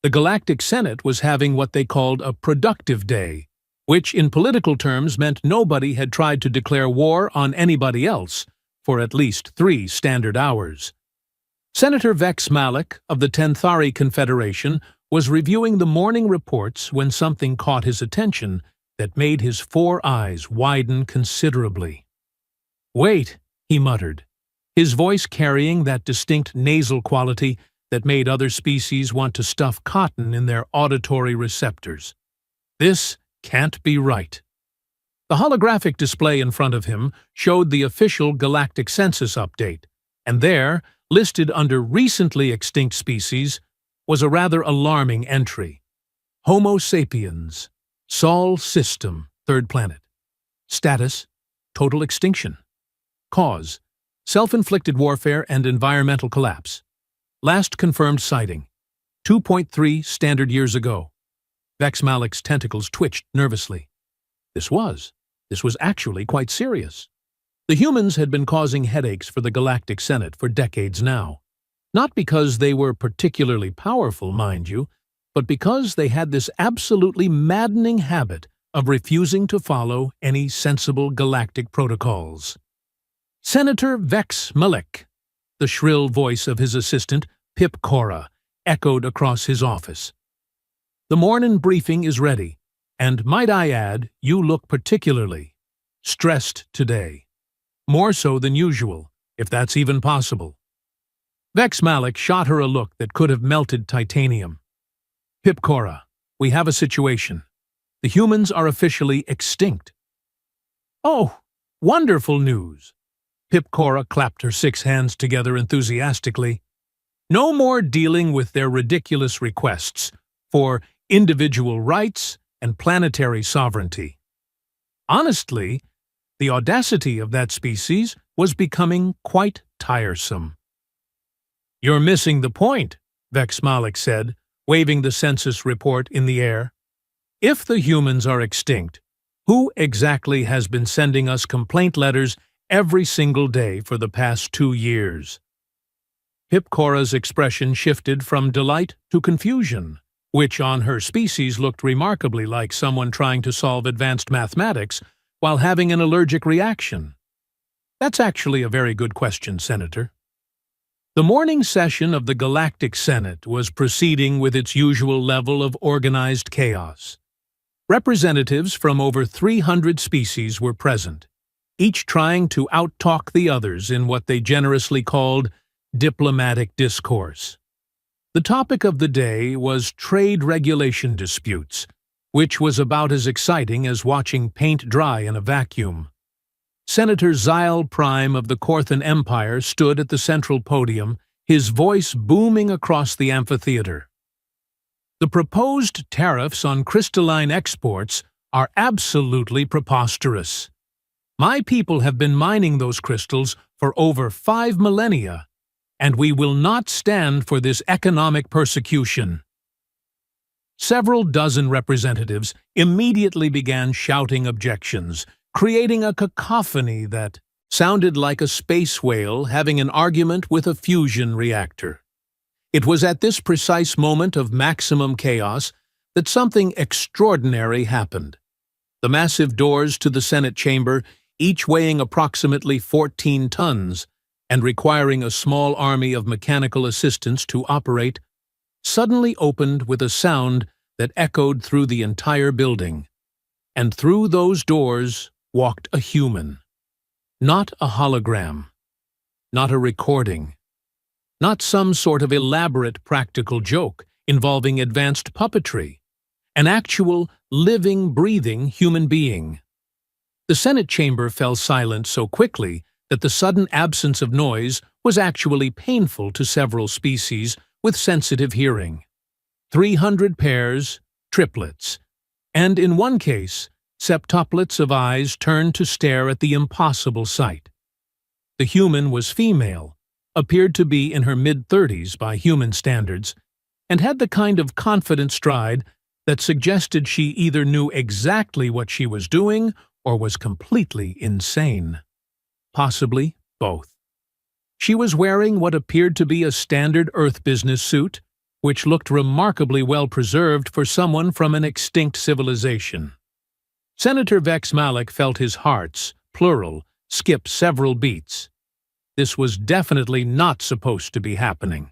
The Galactic Senate was having what they called a productive day, which in political terms meant nobody had tried to declare war on anybody else for at least 3 standard hours. Senator Vex Malik of the Tenthari Confederation was reviewing the morning reports when something caught his attention that made his 4 eyes widen considerably. "Wait," he muttered, his voice carrying that distinct nasal quality that made other species want to stuff cotton in their auditory receptors. "This can't be right." The holographic display in front of him showed the official galactic census update, and there, listed under recently extinct species, was a rather alarming entry. Homo sapiens, Sol system, 3rd planet. Status, total extinction. Cause, self-inflicted warfare and environmental collapse. Last confirmed sighting, 2.3 standard years ago. Vex Malik's tentacles twitched nervously. This was actually quite serious. The humans had been causing headaches for the Galactic Senate for decades now. Not because they were particularly powerful, mind you, but because they had this absolutely maddening habit of refusing to follow any sensible galactic protocols. "Senator Vex Malik," the shrill voice of his assistant, Pip Cora, echoed across his office. "The morning briefing is ready, and might I add, you look particularly stressed today. More so than usual, if that's even possible." Vex Malik shot her a look that could have melted titanium. "Pip Cora, we have a situation. The humans are officially extinct." "Oh, wonderful news!" Pip Cora clapped her 6 hands together enthusiastically. "No more dealing with their ridiculous requests for individual rights and planetary sovereignty. Honestly, the audacity of that species was becoming quite tiresome." "You're missing the point," Vex Malik said, waving the census report in the air. "If the humans are extinct, who exactly has been sending us complaint letters every single day for the past 2 years? Pip Cora's expression shifted from delight to confusion, which on her species looked remarkably like someone trying to solve advanced mathematics while having an allergic reaction. "That's actually a very good question, Senator." The morning session of the Galactic Senate was proceeding with its usual level of organized chaos. Representatives from over 300 species were present, each trying to out-talk the others in what they generously called diplomatic discourse. The topic of the day was trade regulation disputes, which was about as exciting as watching paint dry in a vacuum. Senator Xyle Prime of the Korthan Empire stood at the central podium, his voice booming across the amphitheater. "The proposed tariffs on crystalline exports are absolutely preposterous. My people have been mining those crystals for over 5 millennia, and we will not stand for this economic persecution." Several dozen representatives immediately began shouting objections, creating a cacophony that sounded like a space whale having an argument with a fusion reactor. It was at this precise moment of maximum chaos that something extraordinary happened. The massive doors to the Senate chamber, each weighing approximately 14 tons and requiring a small army of mechanical assistants to operate, suddenly opened with a sound that echoed through the entire building. And through those doors walked a human. Not a hologram. Not a recording. Not some sort of elaborate practical joke involving advanced puppetry. An actual, living, breathing human being. The Senate chamber fell silent so quickly that the sudden absence of noise was actually painful to several species with sensitive hearing. 300 pairs, triplets, and in one case, septuplets of eyes turned to stare at the impossible sight. The human was female, appeared to be in her mid-30s by human standards, and had the kind of confident stride that suggested she either knew exactly what she was doing or was completely insane. Possibly both. She was wearing what appeared to be a standard Earth business suit, which looked remarkably well preserved for someone from an extinct civilization. Senator Vex Malik felt his hearts, plural, skip several beats. This was definitely not supposed to be happening.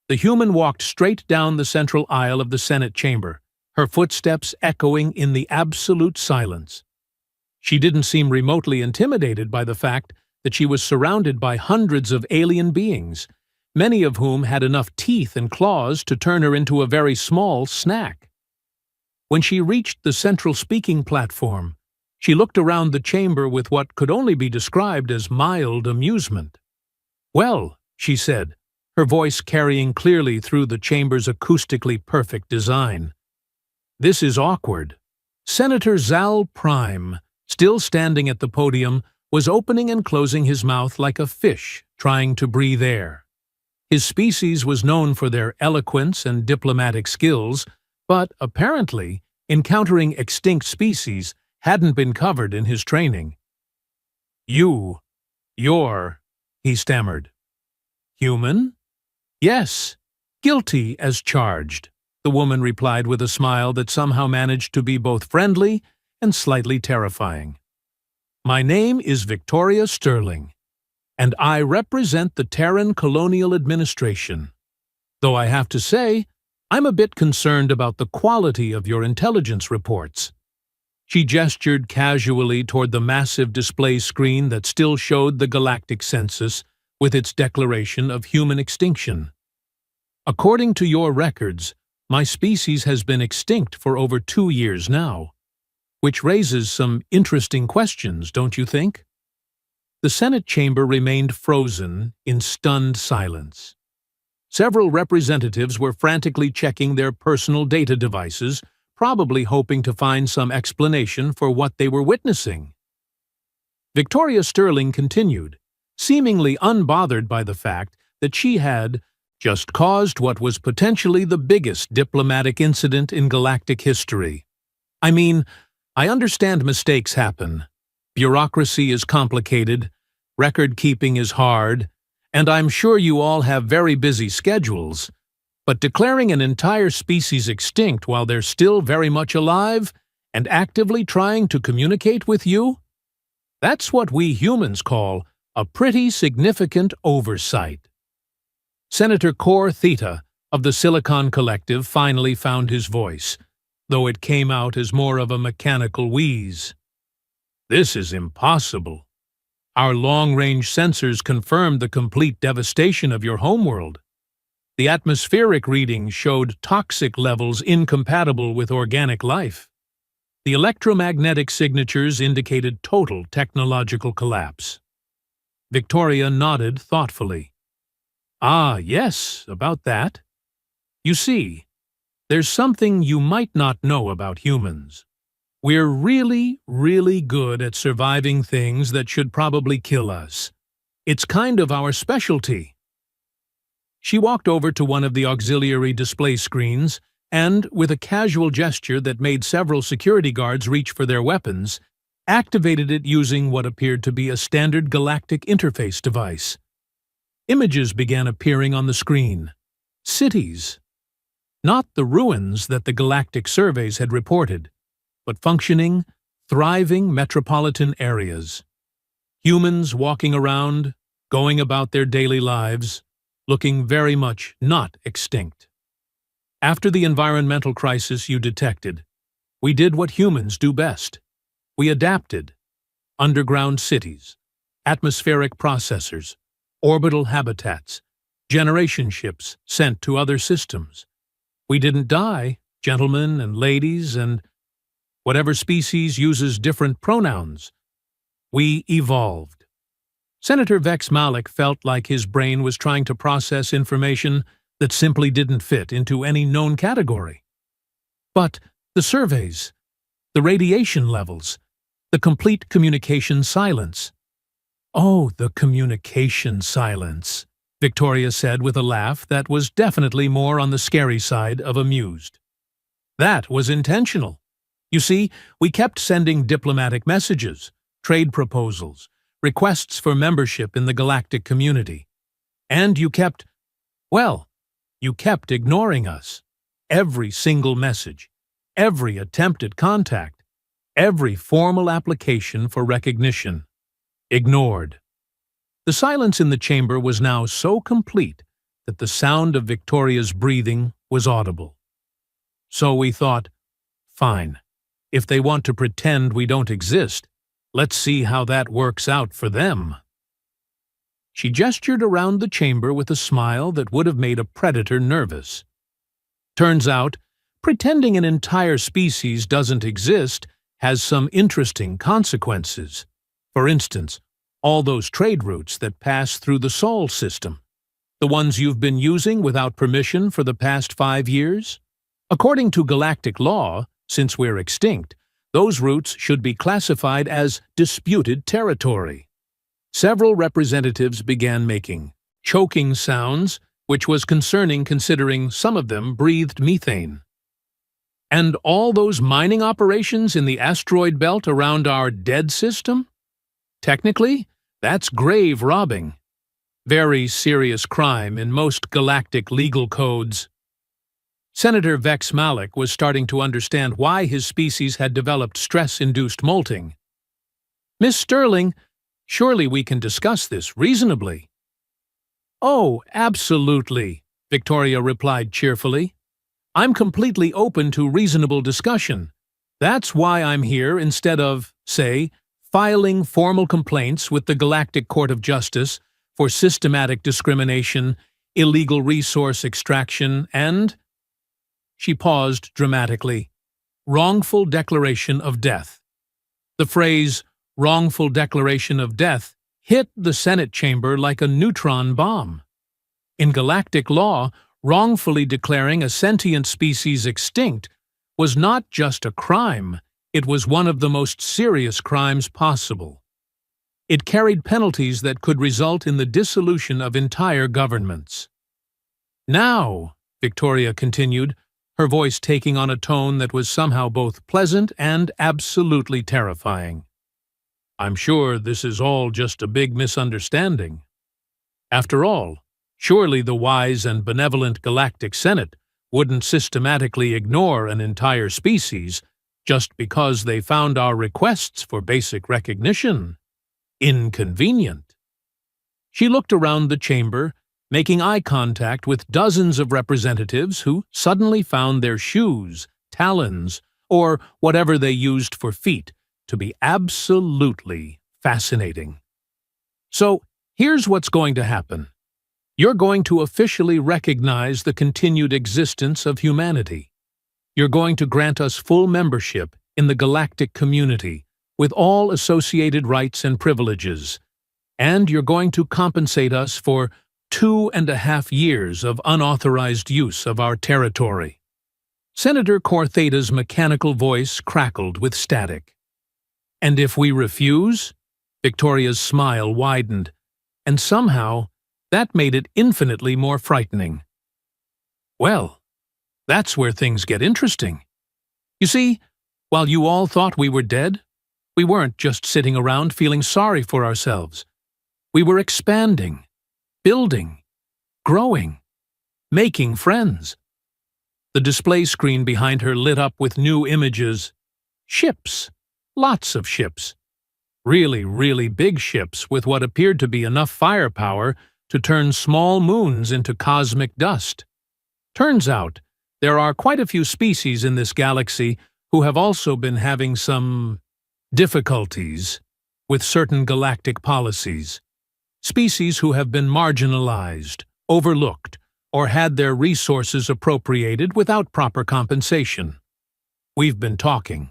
The human walked straight down the central aisle of the Senate chamber, her footsteps echoing in the absolute silence. She didn't seem remotely intimidated by the fact that she was surrounded by hundreds of alien beings, many of whom had enough teeth and claws to turn her into a very small snack. When she reached the central speaking platform, she looked around the chamber with what could only be described as mild amusement. "Well," she said, her voice carrying clearly through the chamber's acoustically perfect design. "This is awkward." Senator Zal Prime, still standing at the podium, was opening and closing his mouth like a fish trying to breathe air. His species was known for their eloquence and diplomatic skills, but apparently, encountering extinct species hadn't been covered in his training. You're, he stammered. "Human?" "Yes, guilty as charged," the woman replied with a smile that somehow managed to be both friendly and slightly terrifying. "My name is Victoria Sterling, and I represent the Terran Colonial Administration. Though I have to say, I'm a bit concerned about the quality of your intelligence reports." She gestured casually toward the massive display screen that still showed the Galactic census with its declaration of human extinction. "According to your records, my species has been extinct for over 2 years now. Which raises some interesting questions, don't you think?" The Senate chamber remained frozen in stunned silence. Several representatives were frantically checking their personal data devices, probably hoping to find some explanation for what they were witnessing. Victoria Sterling continued, seemingly unbothered by the fact that she had just caused what was potentially the biggest diplomatic incident in galactic history. "I mean, I understand mistakes happen. Bureaucracy is complicated, record-keeping is hard, and I'm sure you all have very busy schedules. But declaring an entire species extinct while they're still very much alive and actively trying to communicate with you? That's what we humans call a pretty significant oversight." Senator Cor Theta of the Silicon Collective finally found his voice, though it came out as more of a mechanical wheeze. "This is impossible. Our long-range sensors confirmed the complete devastation of your homeworld. The atmospheric readings showed toxic levels incompatible with organic life. The electromagnetic signatures indicated total technological collapse." Victoria nodded thoughtfully. "Ah, yes, about that. You see, there's something you might not know about humans. We're really, really good at surviving things that should probably kill us. It's kind of our specialty." She walked over to one of the auxiliary display screens and, with a casual gesture that made several security guards reach for their weapons, activated it using what appeared to be a standard galactic interface device. Images began appearing on the screen. Cities. Not the ruins that the galactic surveys had reported, but functioning, thriving metropolitan areas. Humans walking around, going about their daily lives, looking very much not extinct. After the environmental crisis you detected, we did what humans do best. We adapted. Underground cities, atmospheric processors, orbital habitats, generation ships sent to other systems. We didn't die, gentlemen and ladies, and whatever species uses different pronouns. We evolved. Senator Vex Malik felt like his brain was trying to process information that simply didn't fit into any known category. But the surveys, the radiation levels, the complete communication silence. "Oh, the communication silence," Victoria said with a laugh that was definitely more on the scary side of amused. "That was intentional. You see, we kept sending diplomatic messages, trade proposals, requests for membership in the galactic community. And you kept You kept ignoring us. Every single message, every attempt at contact, every formal application for recognition. Ignored. The silence in the chamber was now so complete that the sound of Victoria's breathing was audible. So we thought, fine, if they want to pretend we don't exist, let's see how that works out for them. She gestured around the chamber with a smile that would have made a predator nervous. Turns out, pretending an entire species doesn't exist has some interesting consequences. For instance, all those trade routes that pass through the Sol system, the ones you've been using without permission for the past 5 years? According to galactic law, since we're extinct, those routes should be classified as disputed territory. Several representatives began making choking sounds, which was concerning considering some of them breathed methane. And all those mining operations in the asteroid belt around our dead system? Technically, that's grave robbing. Very serious crime in most galactic legal codes. Senator Vex Malik was starting to understand why his species had developed stress-induced molting. Miss Sterling, surely we can discuss this reasonably. Oh, absolutely, Victoria replied cheerfully. I'm completely open to reasonable discussion. That's why I'm here instead of, say, filing formal complaints with the Galactic Court of Justice for systematic discrimination, illegal resource extraction, and… She paused dramatically. Wrongful declaration of death. The phrase, wrongful declaration of death, hit the Senate chamber like a neutron bomb. In galactic law, wrongfully declaring a sentient species extinct was not just a crime, it was one of the most serious crimes possible. It carried penalties that could result in the dissolution of entire governments. Now, Victoria continued, her voice taking on a tone that was somehow both pleasant and absolutely terrifying. I'm sure this is all just a big misunderstanding. After all, surely the wise and benevolent Galactic Senate wouldn't systematically ignore an entire species just because they found our requests for basic recognition inconvenient. She looked around the chamber, making eye contact with dozens of representatives who suddenly found their shoes, talons, or whatever they used for feet to be absolutely fascinating. So, here's what's going to happen. You're going to officially recognize the continued existence of humanity. You're going to grant us full membership in the galactic community with all associated rights and privileges, and you're going to compensate us for 2.5 years of unauthorized use of our territory. Senator Cortheta's mechanical voice crackled with static. And if we refuse? Victoria's smile widened, and somehow that made it infinitely more frightening. Well, that's where things get interesting. You see, while you all thought we were dead, we weren't just sitting around feeling sorry for ourselves. We were expanding, building, growing, making friends. The display screen behind her lit up with new images. Ships. Lots of ships. Really, really big ships with what appeared to be enough firepower to turn small moons into cosmic dust. Turns out, there are quite a few species in this galaxy who have also been having some difficulties with certain galactic policies. Species who have been marginalized, overlooked, or had their resources appropriated without proper compensation. We've been talking.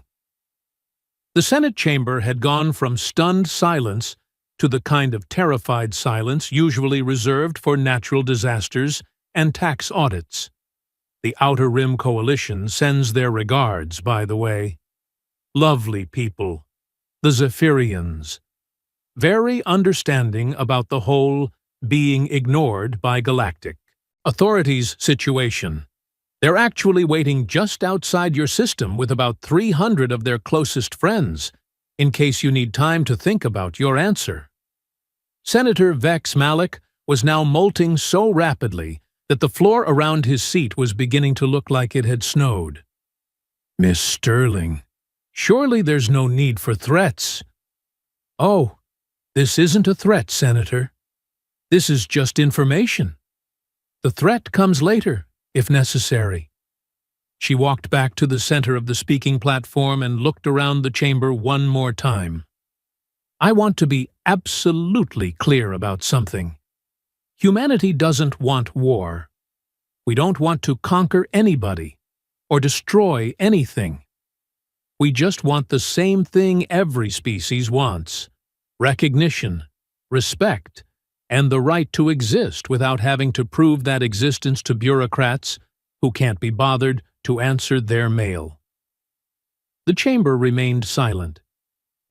The Senate chamber had gone from stunned silence to the kind of terrified silence usually reserved for natural disasters and tax audits. The Outer Rim Coalition sends their regards, by the way. Lovely people. The Zephyrians. Very understanding about the whole being ignored by Galactic. Authorities situation. They're actually waiting just outside your system with about 300 of their closest friends, in case you need time to think about your answer. Senator Vex Malik was now molting so rapidly that the floor around his seat was beginning to look like it had snowed. "Miss Sterling, surely there's no need for threats." "Oh, this isn't a threat, Senator. This is just information. The threat comes later, if necessary." She walked back to the center of the speaking platform and looked around the chamber one more time. "I want to be absolutely clear about something. Humanity doesn't want war. We don't want to conquer anybody or destroy anything. We just want the same thing every species wants: recognition, respect, and the right to exist without having to prove that existence to bureaucrats who can't be bothered to answer their mail." The chamber remained silent,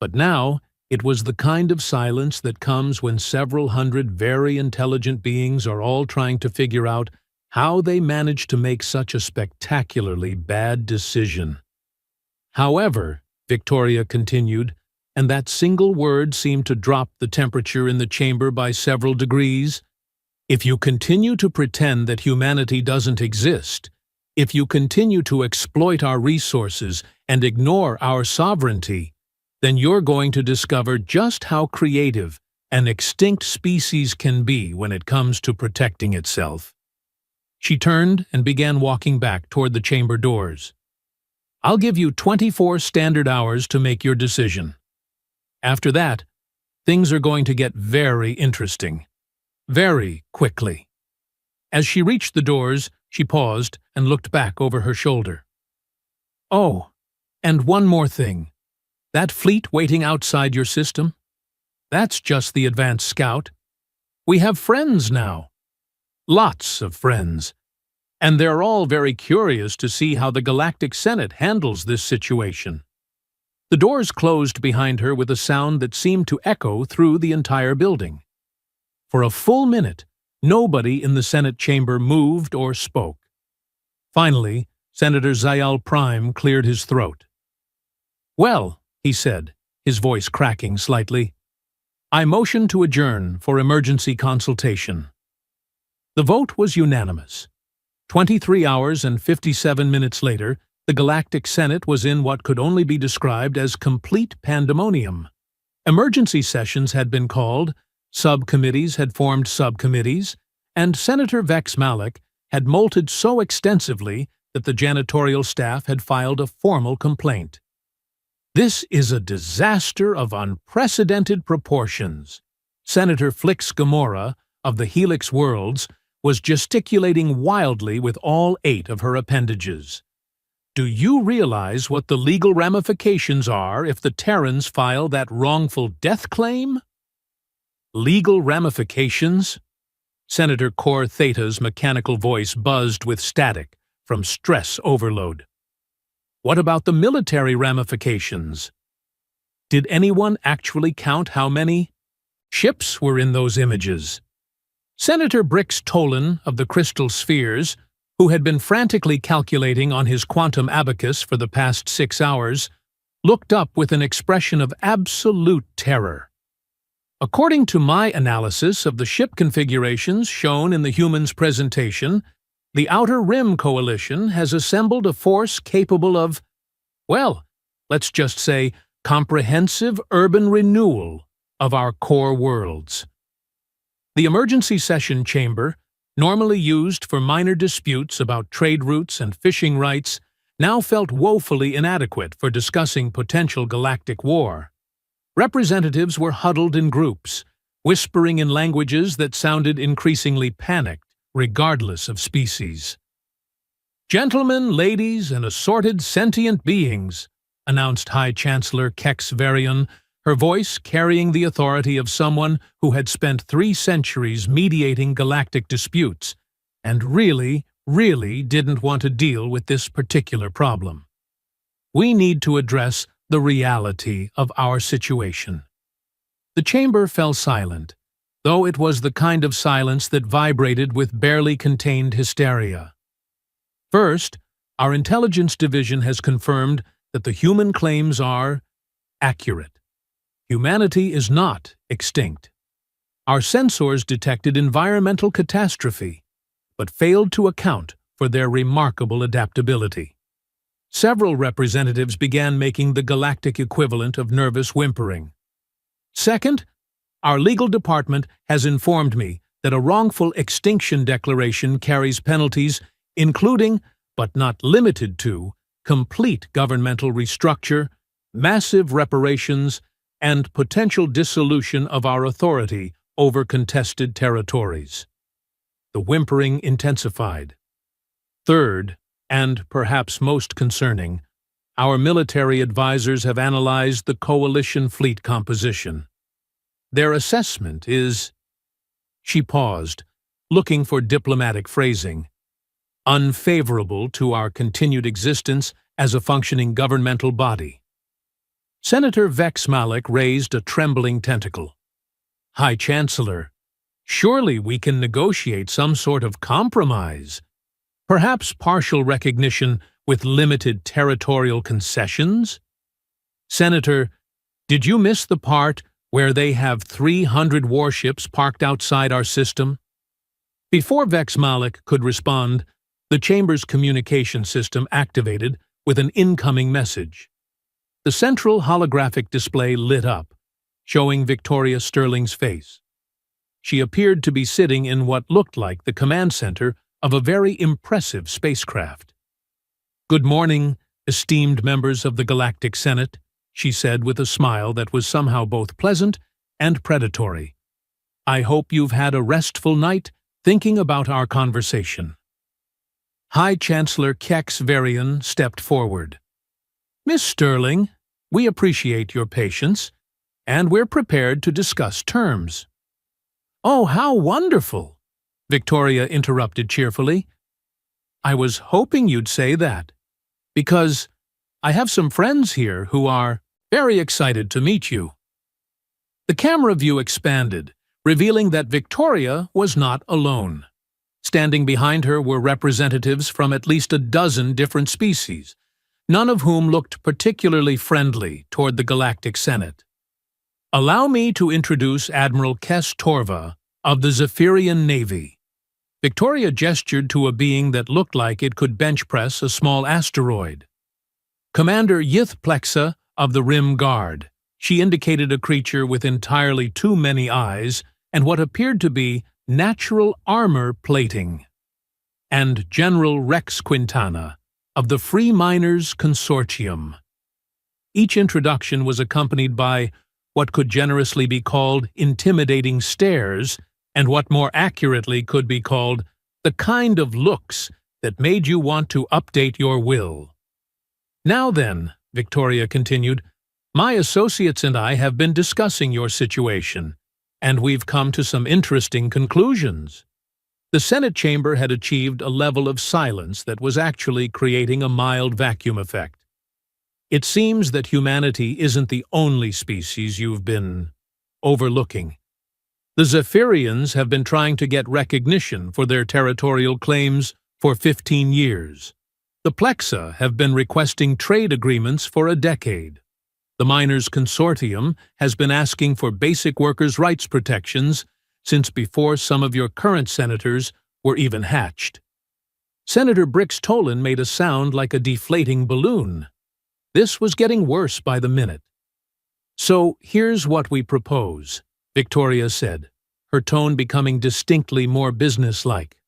but now it was the kind of silence that comes when several hundred very intelligent beings are all trying to figure out how they managed to make such a spectacularly bad decision. "However," Victoria continued, and that single word seemed to drop the temperature in the chamber by several degrees, "if you continue to pretend that humanity doesn't exist, if you continue to exploit our resources and ignore our sovereignty, then you're going to discover just how creative an extinct species can be when it comes to protecting itself." She turned and began walking back toward the chamber doors. "I'll give you 24 standard hours to make your decision. After that, things are going to get very interesting. Very quickly." As she reached the doors, she paused and looked back over her shoulder. "Oh, and one more thing. That fleet waiting outside your system? That's just the advanced scout. We have friends now. Lots of friends. And they're all very curious to see how the Galactic Senate handles this situation." The doors closed behind her with a sound that seemed to echo through the entire building. For a full minute, nobody in the Senate chamber moved or spoke. Finally, Senator Zayal Prime cleared his throat. "Well," he said, his voice cracking slightly, "I motion to adjourn for emergency consultation." The vote was unanimous. 23 hours and 57 minutes later, the Galactic Senate was in what could only be described as complete pandemonium. Emergency sessions had been called, subcommittees had formed subcommittees, and Senator Vex Malik had molted so extensively that the janitorial staff had filed a formal complaint. "This is a disaster of unprecedented proportions." Senator Flix Gamora, of the Helix Worlds, was gesticulating wildly with all 8 of her appendages. "Do you realize what the legal ramifications are if the Terrans file that wrongful death claim?" "Legal ramifications?" Senator Cor Theta's mechanical voice buzzed with static from stress overload. "What about the military ramifications? Did anyone actually count how many ships were in those images?" Senator Brix Tolan of the Crystal Spheres, who had been frantically calculating on his quantum abacus for the past 6 hours, looked up with an expression of absolute terror. "According to my analysis of the ship configurations shown in the humans' presentation, the Outer Rim Coalition has assembled a force capable of, well, let's just say, comprehensive urban renewal of our core worlds." The emergency session chamber, normally used for minor disputes about trade routes and fishing rights, now felt woefully inadequate for discussing potential galactic war. Representatives were huddled in groups, whispering in languages that sounded increasingly panicked, regardless of species. "Gentlemen, ladies, and assorted sentient beings," announced High Chancellor Kex Varian, her voice carrying the authority of someone who had spent 3 centuries mediating galactic disputes, and really didn't want to deal with this particular problem. "We need to address the reality of our situation." The chamber fell silent, though it was the kind of silence that vibrated with barely contained hysteria. "First, our intelligence division has confirmed that the human claims are accurate. Humanity is not extinct. Our sensors detected environmental catastrophe, but failed to account for their remarkable adaptability. Several representatives began making the galactic equivalent of nervous whimpering. Second, our legal department has informed me that a wrongful extinction declaration carries penalties including, but not limited to, complete governmental restructure, massive reparations, and potential dissolution of our authority over contested territories. The whimpering intensified. Third, and perhaps most concerning, our military advisors have analyzed the coalition fleet composition. Their assessment is— She paused, looking for diplomatic phrasing. Unfavorable to our continued existence as a functioning governmental body. Senator Vex Malik raised a trembling tentacle. High Chancellor, surely we can negotiate some sort of compromise. Perhaps partial recognition with limited territorial concessions? Senator, did you miss the part where they have 300 warships parked outside our system? Before Vex Malik could respond, the chamber's communication system activated with an incoming message. The central holographic display lit up, showing Victoria Sterling's face. She appeared to be sitting in what looked like the command center of a very impressive spacecraft. "Good morning, esteemed members of the Galactic Senate," she said with a smile that was somehow both pleasant and predatory. "I hope you've had a restful night thinking about our conversation." High Chancellor Kex Varian stepped forward. "Miss Sterling, we appreciate your patience, and we're prepared to discuss terms." "Oh, how wonderful!" Victoria interrupted cheerfully. "I was hoping you'd say that, because I have some friends here who are very excited to meet you." The camera view expanded, revealing that Victoria was not alone. Standing behind her were representatives from at least a dozen different species, none of whom looked particularly friendly toward the Galactic Senate. "Allow me to introduce Admiral Kes Torva of the Zephyrian Navy." Victoria gestured to a being that looked like it could bench press a small asteroid. "Commander Yith Plexa of the Rim Guard." She indicated a creature with entirely too many eyes and what appeared to be natural armor plating. "And General Rex Quintana of the Free Miners Consortium." Each introduction was accompanied by what could generously be called intimidating stares and what more accurately could be called the kind of looks that made you want to update your will. "Now then," Victoria continued, "my associates and I have been discussing your situation, and we've come to some interesting conclusions." The Senate chamber had achieved a level of silence that was actually creating a mild vacuum effect. "It seems that humanity isn't the only species you've been overlooking. The Zephyrians have been trying to get recognition for their territorial claims for 15 years. The Plexa have been requesting trade agreements for a decade. The Miners Consortium has been asking for basic workers' rights protections since before some of your current senators were even hatched." Senator Brix Tolan made a sound like a deflating balloon. This was getting worse by the minute. "So here's what we propose," Victoria said, her tone becoming distinctly more businesslike.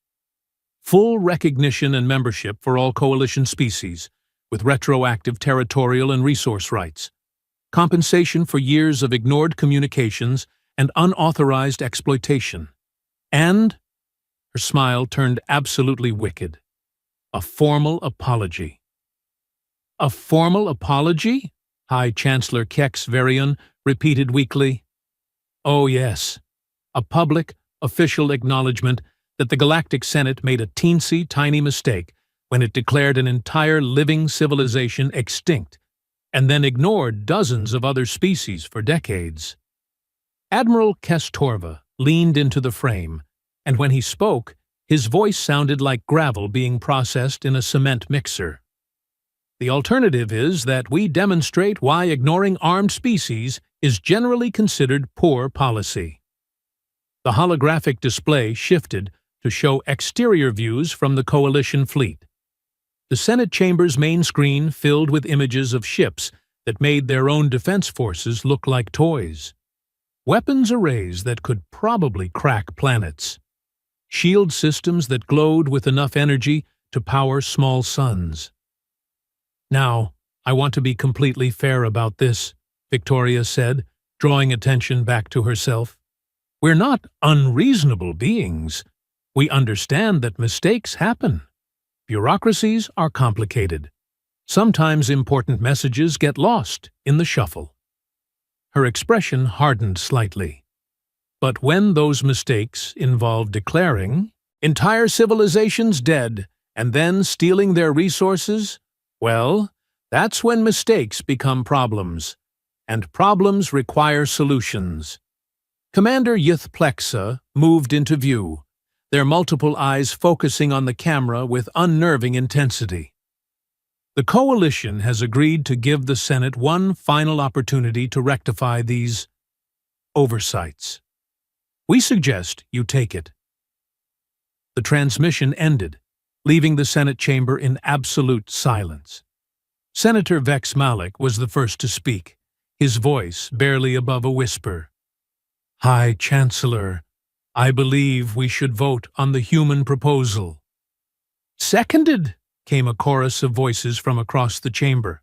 "Full recognition and membership for all coalition species, with retroactive territorial and resource rights. Compensation for years of ignored communications and unauthorized exploitation. And," her smile turned absolutely wicked, "a formal apology." "A formal apology?" High Chancellor Kex Varian repeated weakly. "Oh yes, a public, official acknowledgement that the Galactic Senate made a teensy tiny mistake when it declared an entire living civilization extinct and then ignored dozens of other species for decades." Admiral Kes Torva leaned into the frame, and when he spoke, his voice sounded like gravel being processed in a cement mixer. "The alternative is that we demonstrate why ignoring armed species is generally considered poor policy." The holographic display shifted to show exterior views from the coalition fleet. The Senate chamber's main screen filled with images of ships that made their own defense forces look like toys. Weapons arrays that could probably crack planets. Shield systems that glowed with enough energy to power small suns. "Now, I want to be completely fair about this," Victoria said, drawing attention back to herself. "We're not unreasonable beings. We understand that mistakes happen. Bureaucracies are complicated. Sometimes important messages get lost in the shuffle." Her expression hardened slightly. But when those mistakes involve declaring entire civilizations dead and then stealing their resources, well, that's when mistakes become problems, and problems require solutions. Commander Ythplexa moved into view, their multiple eyes focusing on the camera with unnerving intensity. "The Coalition has agreed to give the Senate one final opportunity to rectify these oversights. We suggest you take it." The transmission ended, leaving the Senate chamber in absolute silence. Senator Vex Malik was the first to speak, his voice barely above a whisper. "High Chancellor, I believe we should vote on the human proposal." "Seconded," came a chorus of voices from across the chamber.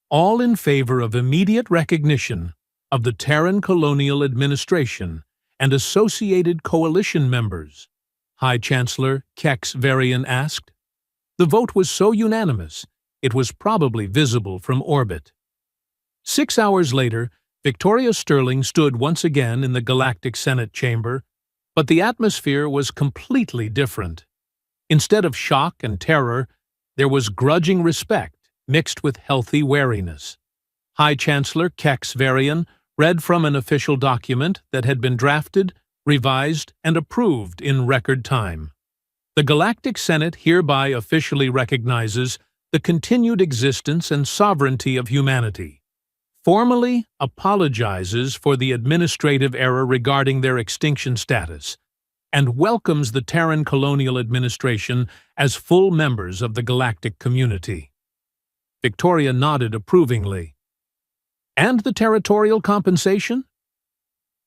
"All in favor of immediate recognition of the Terran Colonial Administration and associated coalition members?" High Chancellor Kex Varian asked. The vote was so unanimous, it was probably visible from orbit. 6 hours later, Victoria Sterling stood once again in the Galactic Senate chamber, but the atmosphere was completely different. Instead of shock and terror, there was grudging respect mixed with healthy wariness. High Chancellor Kex Varian read from an official document that had been drafted, revised, and approved in record time. "The Galactic Senate hereby officially recognizes the continued existence and sovereignty of humanity, formally apologizes for the administrative error regarding their extinction status, and welcomes the Terran Colonial Administration as full members of the galactic community." Victoria nodded approvingly. "And the territorial compensation?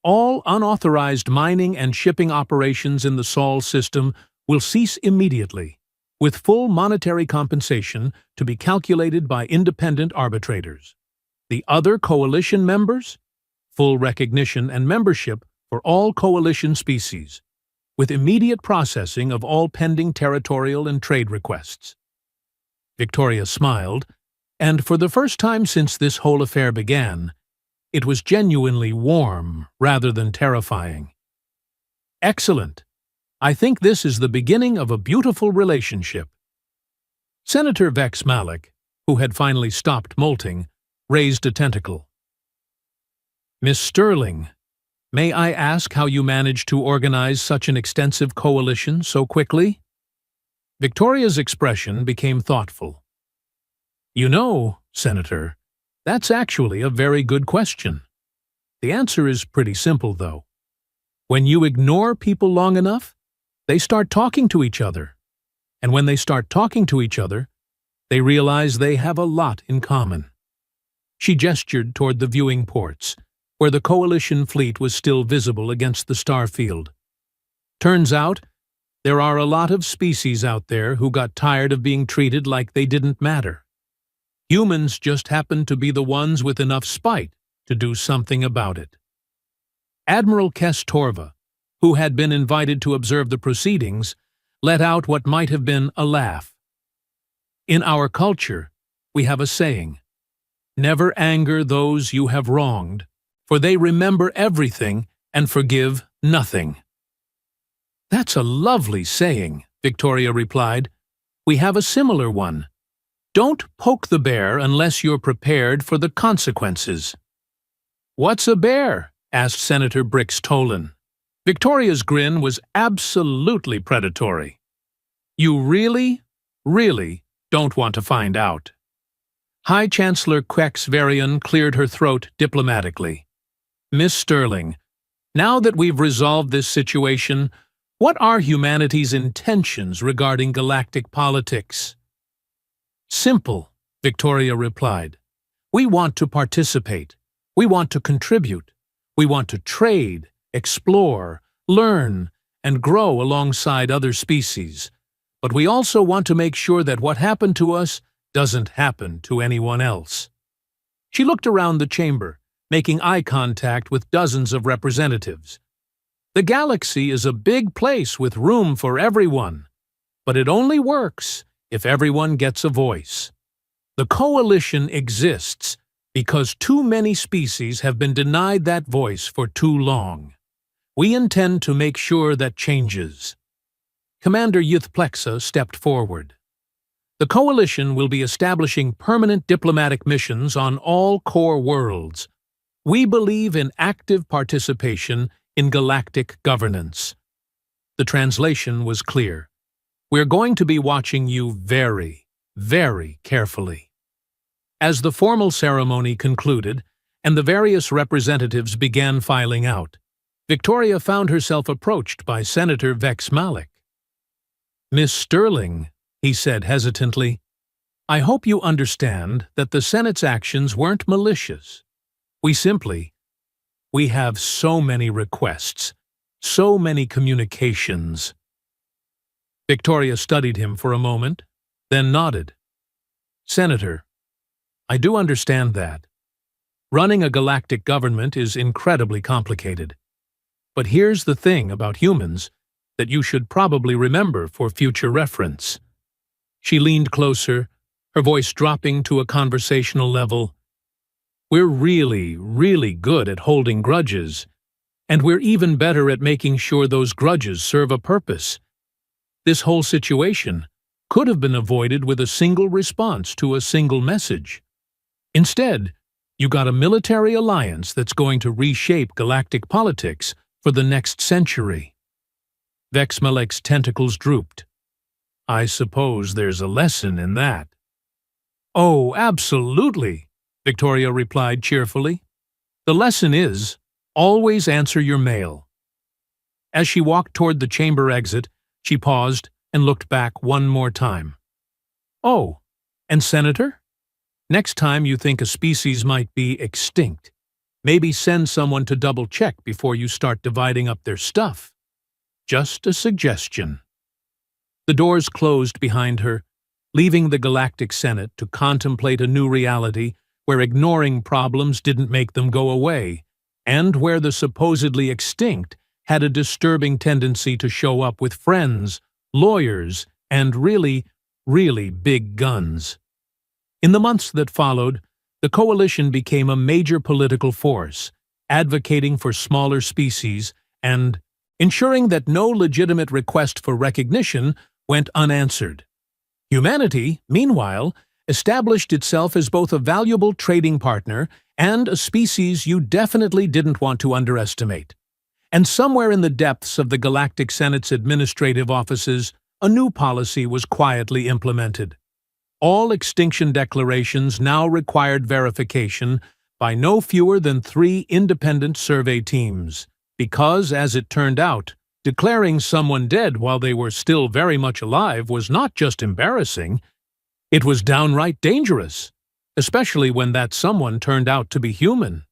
All unauthorized mining and shipping operations in the Sol system will cease immediately, with full monetary compensation to be calculated by independent arbitrators. The other coalition members? Full recognition and membership for all coalition species, with immediate processing of all pending territorial and trade requests." Victoria smiled, and for the first time since this whole affair began, it was genuinely warm rather than terrifying. "Excellent. I think this is the beginning of a beautiful relationship." Senator Vex Malik, who had finally stopped molting, raised a tentacle. "Miss Sterling, may I ask how you managed to organize such an extensive coalition so quickly?" Victoria's expression became thoughtful. "You know, Senator, that's actually a very good question. The answer is pretty simple, though. When you ignore people long enough, they start talking to each other. And when they start talking to each other, they realize they have a lot in common." She gestured toward the viewing ports, where the coalition fleet was still visible against the star field. "Turns out, there are a lot of species out there who got tired of being treated like they didn't matter. Humans just happen to be the ones with enough spite to do something about it." Admiral Kes Torva, who had been invited to observe the proceedings, let out what might have been a laugh. "In our culture, we have a saying, 'Never anger those you have wronged, for they remember everything and forgive nothing.'" "That's a lovely saying," Victoria replied. "We have a similar one. Don't poke the bear unless you're prepared for the consequences." "What's a bear?" asked Senator Brix Tolan. Victoria's grin was absolutely predatory. "You really don't want to find out." High Chancellor Kex Varian cleared her throat diplomatically. "Miss Sterling, now that we've resolved this situation, What are humanity's intentions regarding galactic politics? Simple, Victoria replied. We want to participate. We want to contribute. We want to trade, explore, learn, and grow alongside other species. But we also want to make sure that what happened to us doesn't happen to anyone else. She looked around the chamber, making eye contact with dozens of representatives. The galaxy is a big place with room for everyone, but it only works if everyone gets a voice. The coalition exists because too many species have been denied that voice for too long. We intend to make sure that changes. Commander Youthplexa stepped forward. The coalition will be establishing permanent diplomatic missions on all core worlds. We believe in active participation in galactic governance. The translation was clear. We're going to be watching you very, very carefully. As the formal ceremony concluded and the various representatives began filing out, Victoria found herself approached by Senator Vex Malik. Miss Sterling, he said hesitantly, I hope you understand that the Senate's actions weren't malicious. We have so many requests, so many communications. Victoria studied him for a moment, then nodded. Senator, I do understand that. Running a galactic government is incredibly complicated. But here's the thing about humans that you should probably remember for future reference. She leaned closer, her voice dropping to a conversational level. We're really, really good at holding grudges, and we're even better at making sure those grudges serve a purpose. This whole situation could have been avoided with a single response to a single message. Instead, you got a military alliance that's going to reshape galactic politics for the next century. Vex Malik's tentacles drooped. I suppose there's a lesson in that. Oh, absolutely, Victoria replied cheerfully. The lesson is, always answer your mail. As she walked toward the chamber exit, she paused and looked back one more time. Oh, and Senator? Next time you think a species might be extinct, maybe send someone to double-check before you start dividing up their stuff. Just a suggestion. The doors closed behind her, leaving the Galactic Senate to contemplate a new reality where ignoring problems didn't make them go away, and where the supposedly extinct had a disturbing tendency to show up with friends, lawyers, and really, really big guns. In the months that followed, the coalition became a major political force, advocating for smaller species and ensuring that no legitimate request for recognition went unanswered. Humanity, meanwhile, established itself as both a valuable trading partner and a species you definitely didn't want to underestimate. And somewhere in the depths of the Galactic Senate's administrative offices, a new policy was quietly implemented. All extinction declarations now required verification by no fewer than 3 independent survey teams, because, as it turned out, declaring someone dead while they were still very much alive was not just embarrassing, it was downright dangerous, especially when that someone turned out to be human.